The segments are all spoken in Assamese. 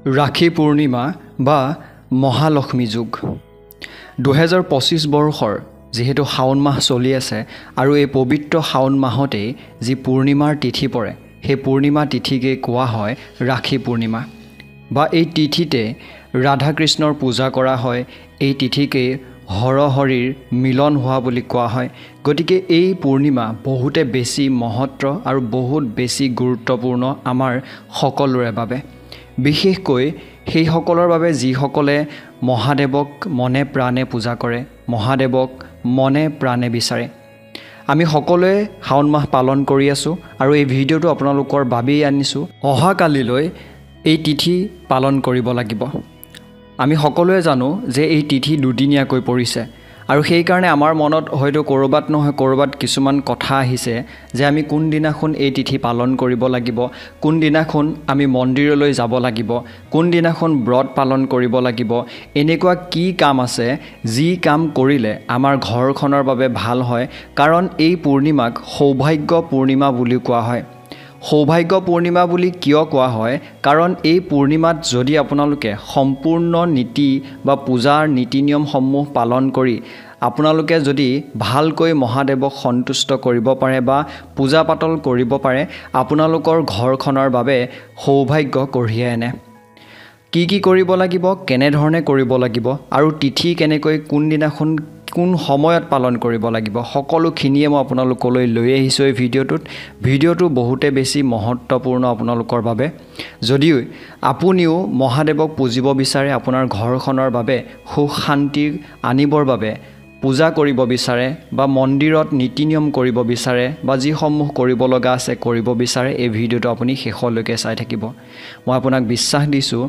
ৰাখী পূৰ্ণিমা বা মহালক্ষ্মী যুগ 2025 বৰ্ষৰ যেহেতু শাওন মাহ চলি আছে আৰু এই পবিত্ৰ শাওন মাহতেই যি পূৰ্ণিমাৰ তিথি পৰে সেই পূৰ্ণিমা তিথিকে কোৱা হয় ৰাখী পূৰ্ণিমা বা এই তিথিতে ৰাধা কৃষ্ণৰ পূজা কৰা হয়। এই তিথিকে হৰহৰিৰ মিলন হোৱা বুলি কোৱা হয়। গতিকে এই পূৰ্ণিমা বহুতে বেছি মহত্ব আৰু বহুত বেছি গুৰুত্বপূৰ্ণ আমাৰ সকলোৰে বাবে, বিশেষকৈ সেইসকলৰ বাবে যিসকলে মহাদেৱক মনে প্ৰাণে পূজা কৰে, মহাদেৱক মনে প্ৰাণে বিচাৰে। আমি সকলোৱে শাওন মাহ পালন কৰি আছোঁ আৰু এই ভিডিঅ'টো আপোনালোকৰ বাবেই আনিছোঁ। অহাকালিলৈ এই তিথি পালন কৰিব লাগিব। আমি সকলোৱে জানো যে এই তিথি দুদিনীয়াকৈ পৰিছে আৰু সেইকাৰণে আমাৰ মনত হয়তো ক'ৰবাত নহয় ক'ৰবাত কিছুমান কথা আহিছে যে আমি কোনদিনাখন এই তিথি পালন কৰিব লাগিব, কোনদিনাখন আমি মন্দিৰলৈ যাব লাগিব, কোনদিনাখন ব্ৰত পালন কৰিব লাগিব। এনেকুৱা কি কাম আছে যি কাম কৰিলে আমাৰ ঘৰখনৰ বাবে ভাল হয়, কাৰণ এই পূৰ্ণিমাক সৌভাগ্য পূৰ্ণিমা বুলি কোৱা হয়। সৌভাগ্য পূৰ্ণিমা বুলি কিয় কোৱা হয়? কাৰণ এই পূৰ্ণিমাত যদি আপোনালোকে সম্পূৰ্ণ নীতি বা পূজাৰ নীতি নিয়মসমূহ পালন কৰি আপোনালোকে যদি ভালকৈ মহাদেৱক সন্তুষ্ট কৰিব পাৰে বা পূজা পাতল কৰিব পাৰে, আপোনালোকৰ ঘৰখনৰ বাবে সৌভাগ্য কঢ়িয়াই আনে। কি কৰিব লাগিব, কেনেধৰণে কৰিব লাগিব আৰু তিথি কেনেকৈ কোনদিনাখন কোন সময়ত পালন কৰিব লাগিব, সকলোখিনিয়ে মই আপোনালোকলৈ লৈ আহিছোঁ এই ভিডিঅ'টো বহুতে বেছি মহত্বপূৰ্ণ আপোনালোকৰ বাবে। যদিও আপুনিও মহাদেৱক পুজিব বিচাৰে, আপোনাৰ ঘৰখনৰ বাবে সুখ শান্তি আনিবৰ বাবে পূজা কৰিব বিচাৰে বা মন্দিৰত নীতি নিয়ম কৰিব বিচাৰে বা যিসমূহ কৰিব লগা আছে কৰিব বিচাৰে, এই ভিডিঅ'টো আপুনি শেষলৈকে চাই থাকিব। মই আপোনাক বিশ্বাস দিছোঁ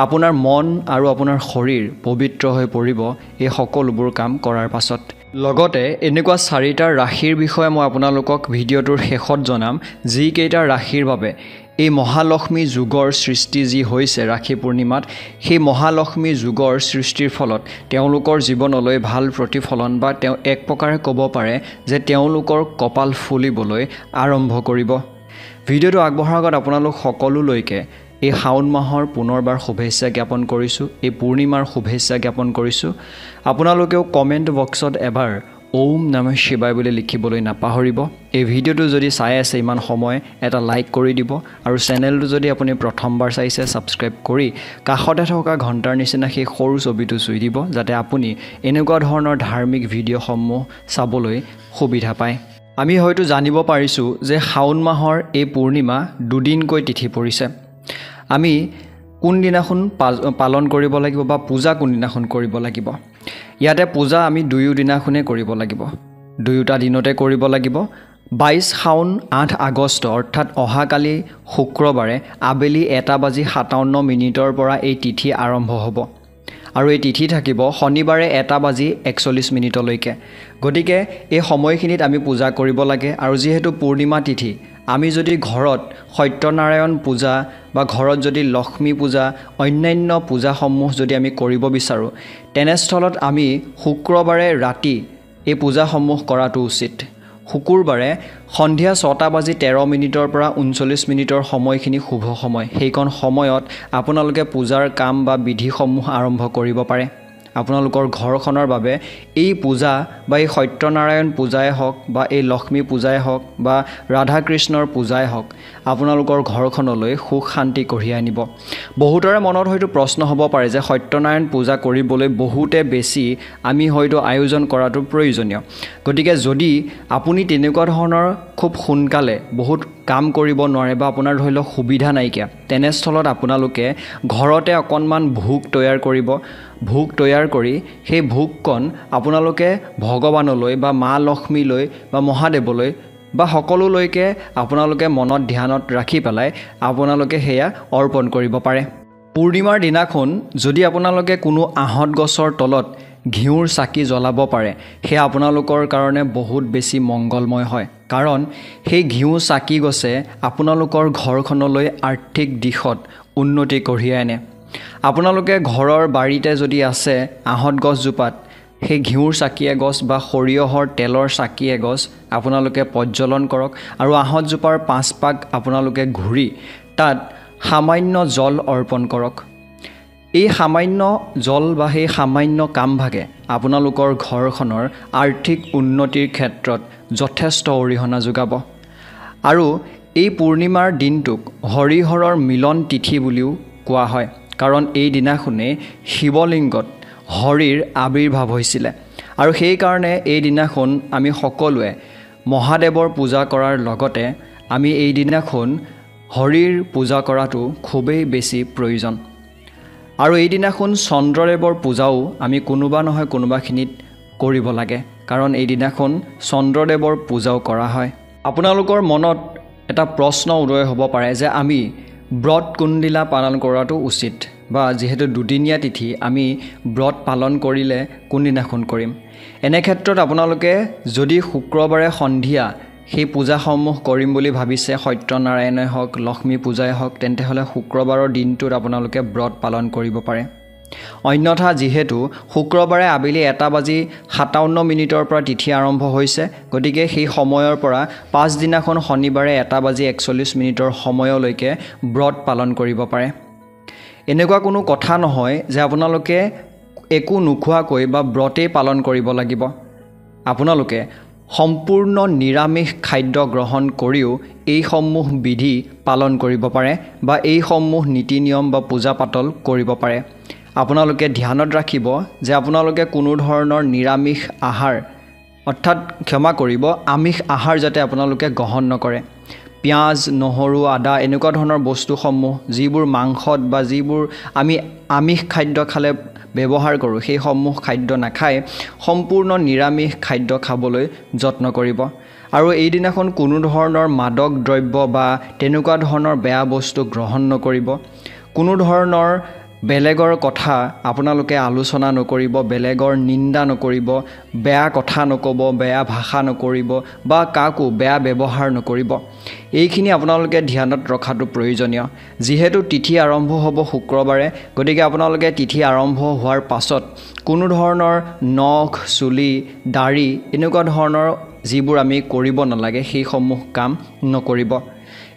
আপোনাৰ মন আৰু আপোনাৰ শৰীৰ পবিত্ৰ হৈ পৰিব এই সকলোবোৰ কাম কৰাৰ পাছত। লগতে এনেকুৱা 4টা ৰাশিৰ বিষয়ে মই আপোনালোকক ভিডিঅ'টোৰ শেষত জনাম, যিকেইটা ৰাশিৰ বাবে এই মহালক্ষ্মী যুগৰ সৃষ্টি যি হৈছে ৰাখী পূৰ্ণিমাত, সেই মহালক্ষ্মী যুগৰ সৃষ্টিৰ ফলত তেওঁলোকৰ জীৱনলৈ ভাল প্ৰতিফলন বা তেওঁ এক প্ৰকাৰে ক'ব পাৰে যে তেওঁলোকৰ কপাল ফুলিবলৈ আৰম্ভ কৰিব। ভিডিঅ'টো আগবঢ়াৰ আগত আপোনালোক সকলোলৈকে এই শাওন মাহৰ পুনৰবাৰ শুভেচ্ছা জ্ঞাপন কৰিছোঁ, এই পূৰ্ণিমাৰ শুভেচ্ছা জ্ঞাপন কৰিছোঁ। আপোনালোকেও কমেণ্ট বক্সত এবাৰ ওম নমঃ শিৱায় বুলি লিখিবলৈ নাপাহৰিব। এই ভিডিঅ'টো যদি চাই আছে ইমান সময় এটা লাইক কৰি দিব আৰু চেনেলটো যদি আপুনি প্ৰথমবাৰ চাইছে ছাবস্ক্ৰাইব কৰি কাষতে থকা ঘণ্টাৰ নিচিনা সেই সৰু ছবিটো চুই দিব, যাতে আপুনি এনেকুৱা ধৰণৰ ধাৰ্মিক ভিডিঅ'সমূহ চাবলৈ সুবিধা পায়। আমি হয়তো জানিব পাৰিছোঁ যে শাওন মাহৰ এই পূৰ্ণিমা দুদিনকৈ তিথি পৰিছে। আমি কোনদিনাখন পালন কৰিব লাগিব বা পূজা কোনদিনাখন কৰিব লাগিব? ইয়াতে পূজা আমি দুয়ো দিনাখনেই কৰিব লাগিব, দুয়োটা দিনতে কৰিব লাগিব। 22 শাওন 8 আগষ্ট অৰ্থাৎ অহাকালি শুক্ৰবাৰে আবেলি 1:57 পৰা এই তিথি আৰম্ভ হ'ব আৰু এই তিথি থাকিব শনিবাৰে 1:41 গতিকে এই সময়খিনিত আমি পূজা কৰিব লাগে। আৰু যিহেতু পূৰ্ণিমা তিথি, আমি যদি ঘৰত সত্যনাৰায়ণ পূজা বা ঘৰত যদি লক্ষ্মী পূজা অন্যান্য পূজাসমূহ যদি আমি কৰিব বিচাৰোঁ, তেনেস্থলত আমি শুক্ৰবাৰে ৰাতি এই পূজাসমূহ কৰাটো উচিত। শুকুৰবাৰে সন্ধিয়া 6:13 পৰা 39 সময়খিনি শুভ সময়। সেইকণ সময়ত আপোনালোকে পূজাৰ কাম বা বিধিসমূহ আৰম্ভ কৰিব পাৰে। আপোনালোকৰ ঘৰখনৰ বাবে এই পূজা বা এই সত্যনাৰায়ণ পূজাই হওক বা এই লক্ষ্মী পূজাই হওক বা ৰাধা কৃষ্ণৰ পূজাই হওক, আপোনালোকৰ ঘৰখনলৈ সুখ শান্তি কঢ়িয়াই আনিব। বহুতৰে মনত হয়তো প্ৰশ্ন হ'ব পাৰে যে সত্যনাৰায়ণ পূজা কৰিবলৈ বহুতে বেছি আমি হয়তো আয়োজন কৰাটো প্ৰয়োজনীয়। গতিকে যদি আপুনি তেনেকুৱা ধৰণৰ খুব সোনকালে বহুত কাম কৰিব নোৱাৰে বা আপোনাৰ ধৰি লওক সুবিধা নাইকিয়া, তেনেস্থলত আপোনালোকে ঘৰতে অকণমান ভোগ তৈয়াৰ কৰিব। ভোগ তৈয়াৰ কৰি সেই ভোগকণ আপোনালোকে ভগৱানলৈ বা মা লক্ষ্মীলৈ বা মহাদেৱলৈ বা সকলোলৈকে আপোনালোকে মনত ধ্যানত ৰাখি পেলাই আপোনালোকে সেয়া অৰ্পণ কৰিব পাৰে। পূৰ্ণিমাৰ দিনাখন যদি আপোনালোকে কোনো আহঁত গছৰ তলত ঘিউৰ চাকি জ্বলাব পাৰে, সেয়া আপোনালোকৰ কাৰণে বহুত বেছি মংগলময় হয়। কাৰণ সেই ঘিউ চাকি গছে আপোনালোকৰ ঘৰখনলৈ আৰ্থিক দিশত উন্নতি কঢ়িয়াই আনে। আপোনালোকে ঘৰৰ বাৰীতে যদি আছে আহঁত গছজোপাত, সেই ঘিউৰ চাকি এগছ বা সৰিয়হৰ তেলৰ চাকি এগছ আপোনালোকে প্ৰজ্বলন কৰক আৰু আহঁতজোপাৰ 5 পাক আপোনালোকে ঘূৰি তাত সামান্য জল অৰ্পণ কৰক। এই সামান্য জল বা সেই সামান্য কামভাগে আপোনালোকৰ ঘৰখনৰ আৰ্থিক উন্নতিৰ ক্ষেত্ৰত যথেষ্ট অৰিহণা যোগাব। আৰু এই পূৰ্ণিমাৰ দিনটোক হৰিহৰৰ মিলন তিথি বুলিও কোৱা হয়, কাৰণ এই দিনাখনে শিৱলিংগত হৰিৰ আবিৰ্ভাৱ হৈছিলে। আৰু সেইকাৰণে এই দিনাখন আমি সকলোৱে মহাদেৱৰ পূজা কৰাৰ লগতে আমি এই দিনাখন হৰিৰ পূজা কৰাটো খুবেই বেছি প্ৰয়োজন। আৰু এই দিনাখন চন্দ্ৰদেৱৰ পূজাও আমি কোনোবা নহয় কোনোবাখিনিত কৰিব লাগে, কাৰণ এই দিনাখন চন্দ্ৰদেৱৰ পূজাও কৰা হয়। আপোনালোকৰ মনত এটা প্ৰশ্ন উদয় হ'ব পাৰে যে আমি ব্ৰত কোনদিনা পালন কৰাটো উচিত, বা যিহেতু দুদিনীয়া তিথি আমি ব্ৰত পালন কৰিলে কোনদিনাখন কৰিম। এনে ক্ষেত্ৰত আপোনালোকে যদি শুক্ৰবাৰে সন্ধিয়া সেই পূজাসমূহ কৰিম বুলি ভাবিছে, সত্যনাৰায়ণেই হওক, লক্ষ্মী পূজাই হওক, তেন্তে হ'লে শুক্ৰবাৰৰ দিনটোত আপোনালোকে ব্ৰত পালন কৰিব পাৰে। অন্যথা যিহেতু শুক্ৰবাৰে আবেলি 1:57 পৰা তিথি আৰম্ভ হৈছে, গতিকে সেই সময়ৰ পৰা পাছদিনাখন শনিবাৰে 1:41 সময়লৈকে ব্ৰত পালন কৰিব পাৰে। এনেকুৱা কোনো কথা নহয় যে আপোনালোকে একো নোখোৱাকৈ বা ব্ৰতেই পালন কৰিব লাগিব। আপোনালোকে সম্পূৰ্ণ নিৰামিষ খাদ্য গ্ৰহণ কৰিও এইসমূহ বিধি পালন কৰিব পাৰে বা এইসমূহ নীতি নিয়ম বা পূজা পাতল কৰিব পাৰে। আপোনালোকে ধ্যানত ৰাখিব যে আপোনালোকে কোনো ধৰণৰ নিৰামিষ আহাৰ, অৰ্থাৎ ক্ষমা কৰিব, আমিষ আহাৰ যাতে আপোনালোকে গ্ৰহণ নকৰে। পিঁয়াজ, নহৰু, আদা এনেকুৱা ধৰণৰ বস্তুসমূহ যিবোৰ মাংসত বা যিবোৰ আমি আমিষ খাদ্য খালে ব্যৱহাৰ কৰোঁ, সেইসমূহ খাদ্য নাখাই সম্পূৰ্ণ নিৰামিষ খাদ্য খাবলৈ যত্ন কৰিব। আৰু এই দিনাখন কোনো ধৰণৰ মাদক দ্ৰব্য বা তেনেকুৱা ধৰণৰ বেয়া বস্তু গ্ৰহণ নকৰিব। কোনো ধৰণৰ বেলেগৰ কথা আপোনালোকে আলোচনা নকৰিব, বেলেগৰ নিন্দা নকৰিব, বেয়া কথা নক'ব, বেয়া ভাষা নকৰিব বা কাকো বেয়া ব্যৱহাৰ নকৰিব। এইখিনি আপোনালোকে ধ্যানত ৰখাটো প্ৰয়োজনীয়। যিহেতু তিথি আৰম্ভ হ'ব শুক্ৰবাৰে, গতিকে আপোনালোকে তিথি আৰম্ভ হোৱাৰ পাছত কোনো ধৰণৰ নখ, চুলি, দাড়ি এনেকুৱা ধৰণৰ যিবোৰ আমি কৰিব নালাগে সেইসমূহ কাম নকৰিব।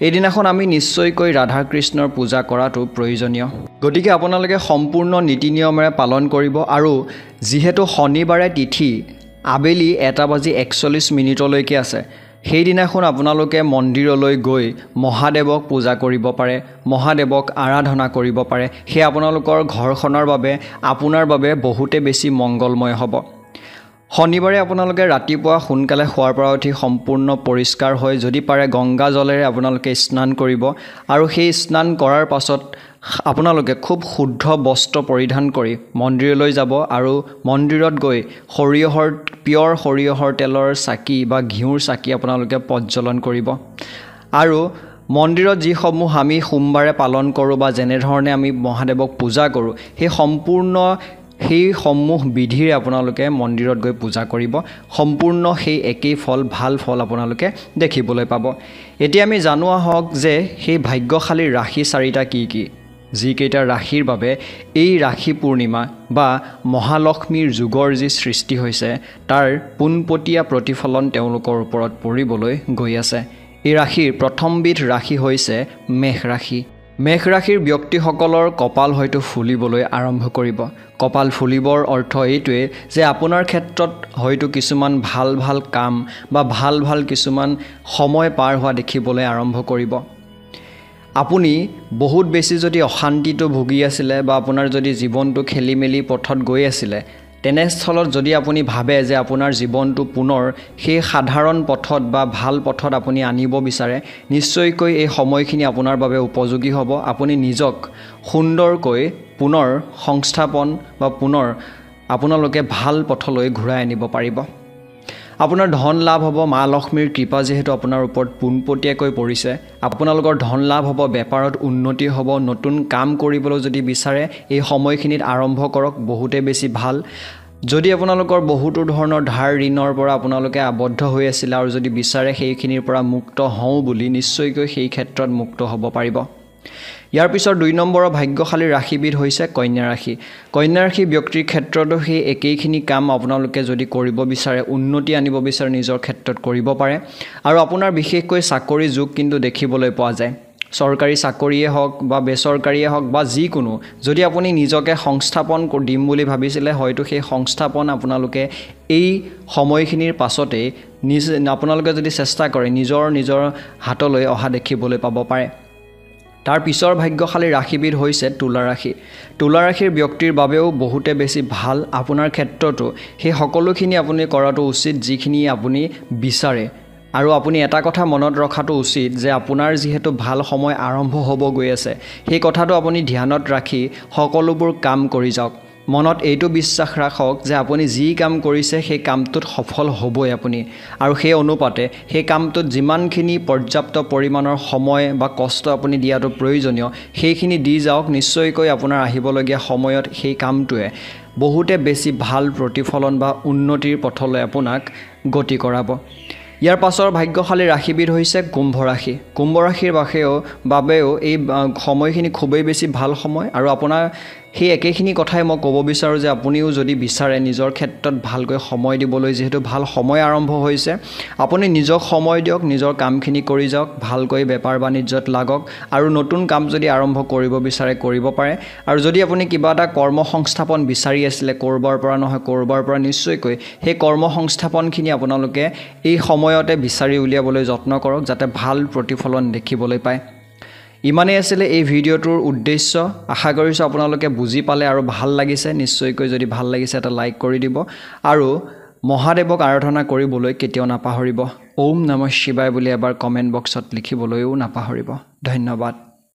এইদিনাখন আমি নিশ্চয়কৈ ৰাধা কৃষ্ণৰ পূজা কৰাটো প্ৰয়োজনীয়। গতিকে আপোনালোকে সম্পূৰ্ণ নীতি নিয়মেৰে পালন কৰিব। আৰু যিহেতু শনিবাৰে তিথি আবেলি 1:41 আছে, সেইদিনাখন আপোনালোকে মন্দিৰলৈ গৈ মহাদেৱক পূজা কৰিব পাৰে, মহাদেৱক আৰাধনা কৰিব পাৰে। সেয়া আপোনালোকৰ ঘৰখনৰ বাবে, আপোনাৰ বাবে বহুতে বেছি মংগলময় হ'ব। শনিবাৰে আপোনালোকে ৰাতিপুৱা সোনকালে শোৱাৰ পৰা উঠি সম্পূৰ্ণ পৰিষ্কাৰ হৈ যদি পাৰে গংগা জলেৰে আপোনালোকে স্নান কৰিব। আৰু সেই স্নান কৰাৰ পাছত আপোনালোকে খুব শুদ্ধ বস্ত্ৰ পৰিধান কৰি মন্দিৰলৈ যাব আৰু মন্দিৰত গৈ পিয়ৰ সৰিয়হৰ তেলৰ চাকি বা ঘিউৰ চাকি আপোনালোকে প্ৰজ্বলন কৰিব। আৰু মন্দিৰত যিসমূহ আমি সোমবাৰে পালন কৰোঁ বা যেনেধৰণে আমি মহাদেৱক পূজা কৰোঁ, সেইসমূহ বিধিৰে আপোনালোকে মন্দিৰত গৈ পূজা কৰিব। সম্পূৰ্ণ সেই একেই ফল, ভাল ফল আপোনালোকে দেখিবলৈ পাব। এতিয়া আমি জানো আহক যে সেই ভাগ্যশালী ৰাশি 4টা কি কি, যিকেইটা ৰাশিৰ বাবে এই ৰাশি পূৰ্ণিমা বা মহালক্ষ্মীৰ যুগৰ যি সৃষ্টি হৈছে তাৰ পোনপটীয়া প্ৰতিফলন তেওঁলোকৰ ওপৰত পৰিবলৈ গৈ আছে। এই ৰাশিৰ প্ৰথমবিধ ৰাশি হৈছে মেষ ৰাশি। মেষ ৰাশিৰ ব্যক্তিসকলৰ কপাল হয়তো ফুলিবলৈ আৰম্ভ কৰিব। কপাল ফুলিবৰ অৰ্থ এইটোৱে যে আপোনাৰ ক্ষেত্ৰত হয়তো কিছুমান ভাল ভাল কাম বা ভাল ভাল কিছুমান সময় পাৰ হোৱা দেখিবলৈ আৰম্ভ কৰিব। আপুনি বহুত বেছি যদি অশান্তিটো ভুগি আছিলে বা আপোনাৰ যদি জীৱনটো খেলি মেলি পথত গৈ আছিলে, তেনেস্থলত যদি আপুনি ভাবে যে আপোনাৰ জীৱনটো পুনৰ সেই সাধাৰণ পথত বা ভাল পথত আপুনি আনিব বিচাৰে, নিশ্চয়কৈ এই সময়খিনি আপোনাৰ বাবে উপযোগী হ'ব। আপুনি নিজক সুন্দৰকৈ পুনৰ সংস্থাপন বা পুনৰ আপোনালোকে ভাল পথলৈ ঘূৰাই আনিব পাৰিব। আপোনাৰ ধন লাভ হ'ব। মা লক্ষ্মীৰ কৃপা যিহেতু আপোনাৰ ওপৰত পোনপটীয়াকৈ পৰিছে, আপোনালোকৰ ধন লাভ হ'ব, বেপাৰত উন্নতি হ'ব। নতুন কাম কৰিবলৈ যদি বিচাৰে এই সময়খিনিত আৰম্ভ কৰক, বহুতে বেছি ভাল। যদি আপোনালোকৰ বহুতো ধৰণৰ ধাৰ ঋণৰ পৰা আপোনালোকে আবদ্ধ হৈ আছিলে আৰু যদি বিচাৰে সেইখিনিৰ পৰা মুক্ত হওঁ বুলি, নিশ্চয়কৈ সেই ক্ষেত্ৰত মুক্ত হ'ব পাৰিব। ইয়াৰ পিছত 2 নম্বৰৰ ভাগ্যশালী ৰাশিবিধ হৈছে কন্যা ৰাশি। কন্যা ৰাশি ব্যক্তিৰ ক্ষেত্ৰতো সেই একেইখিনি কাম আপোনালোকে যদি কৰিব বিচাৰে, উন্নতি আনিব বিচাৰে, নিজৰ ক্ষেত্ৰত কৰিব পাৰে। আৰু আপোনাৰ বিশেষকৈ চাকৰি যোগ কিন্তু দেখিবলৈ পোৱা যায়। চৰকাৰী চাকৰিয়ে হওক বা বেচৰকাৰীয়ে হওক বা যিকোনো যদি আপুনি নিজকে সংস্থাপন দিম বুলি ভাবিছিলে হয়তো সেই সংস্থাপন আপোনালোকে এই সময়খিনিৰ পাছতেই আপোনালোকে যদি চেষ্টা কৰে নিজৰ হাতলৈ অহা দেখিবলৈ পাব পাৰে তাৰ পিছৰ ভাগ্যশালী ৰাশিবিধ হৈছে তুলা ৰাশি তুলা ৰাশিৰ ব্যক্তিৰ বাবেও বহুতে বেছি ভাল আপোনাৰ ক্ষেত্ৰতো সেই সকলোখিনি আপুনি কৰাটো উচিত যিখিনি আপুনি বিচাৰে আৰু আপুনি এটা কথা মনত ৰখাটো উচিত যে আপোনাৰ যেহেতু ভাল সময় আৰম্ভ হ'ব গৈ আছে সেই কথাটো আপুনি ধ্যানত ৰাখি সকলোবোৰ কাম কৰি যাওক মনত এইটো বিশ্বাস ৰাখক যে আপুনি যি কাম কৰিছে সেই কামটোত সফল হ'বই আপুনি আৰু সেই অনুপাতে সেই কামটোত যিমানখিনি পৰ্যাপ্ত পৰিমাণৰ সময় বা কষ্ট আপুনি দিয়াটো প্ৰয়োজনীয় সেইখিনি দি যাওক নিশ্চয়কৈ আপোনাৰ আহিবলগীয়া সময়ত সেই কামটোৱে বহুতে বেছি ভাল প্ৰতিফলন বা উন্নতিৰ পথলৈ আপোনাক গতি কৰাব ইয়াৰ পাছৰ ভাগ্যশালী ৰাশিবিধ হৈছে কুম্ভ ৰাশি কুম্ভ ৰাশিৰ বাবেও এই সময়খিনি খুবেই বেছি ভাল সময় আৰু আপোনাৰ সেই একেখিনি কথাই মই ক'ব বিচাৰোঁ যে আপুনিও যদি বিচাৰে নিজৰ ক্ষেত্ৰত ভালকৈ সময় দিবলৈ যেহেতু ভাল সময় আৰম্ভ হৈছে আপুনি নিজক সময় দিয়ক নিজৰ কামখিনি কৰি যাওক ভালকৈ বেপাৰ বাণিজ্যত লাগক আৰু নতুন কাম যদি আৰম্ভ কৰিব বিচাৰে কৰিব পাৰে আৰু যদি আপুনি কিবা এটা কৰ্ম সংস্থাপন বিচাৰি আছিলে কৰবাৰ পৰা নহয় কৰবাৰ পৰা নিশ্চয়কৈ সেই কৰ্ম সংস্থাপনখিনি আপোনালোকে এই সময়তে বিচাৰি উলিয়াবলৈ যত্ন কৰক যাতে ভাল প্ৰতিফলন দেখিবলৈ পায় ইমানেই আছিলে এই ভিডিঅ'টোৰ উদ্দেশ্য আশা কৰিছোঁ আপোনালোকে বুজি পালে আৰু ভাল লাগিছে নিশ্চয়কৈ যদি ভাল লাগিছে এটা লাইক কৰি দিব আৰু মহাদেৱক আৰাধনা কৰিবলৈ কেতিয়াও নাপাহৰিব ওম নমঃ শিৱায় বুলি এবাৰ কমেণ্ট বক্সত লিখিবলৈও নাপাহৰিব ধন্যবাদ